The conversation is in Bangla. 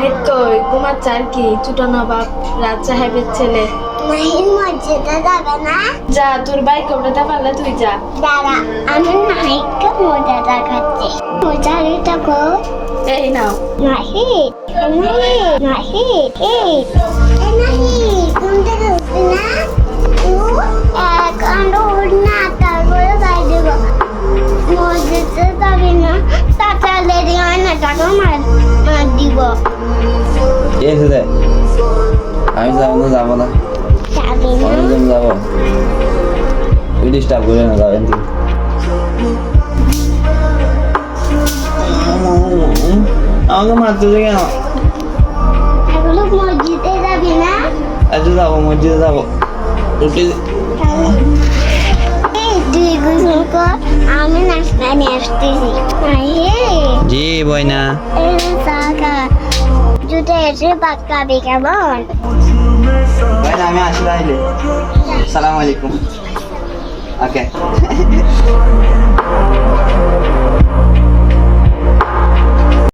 নাহিদ কই ঘুমাচ্ছে আর কি, ছোট নবাব রাজ সাহেবের ছেলে। নাহিদ মসজিদে যাবে না? যা, তোর বাইক ওটাতে পারলে তুই যা। দাঁড়া, আমি নাহিদকে মজা দেখাচ্ছি। মজারিটা কো। এই নাও। নাহিদ, নাহিদ, নাহিদ, নাহিদ, ঘুমতে গেছি না? এখন উঠ না, তারপরে যাই দিব। মসজিদে যাবি না? টাকা দেরি হয় না, টাকা মার দিব। কে এসে আমি যাবো না, যাবো না, যাবি না? অনেকজন যাবো, তুই ডিস্টার্ব করে না, যাবেন তুই। আমাকে মারতে কেন? এগুলো মসজিদে যাবি না? আচ্ছা যাবো, মসজিদে যাবো। রুটি তুই গোসল কর, আমি নাস্তা নিয়ে আসতেছি। জি বইনা। জুতো এসে পাকাবি কেমন? বইনা আমি আসি তাইলে। সালাম আলাইকুম। ওকে।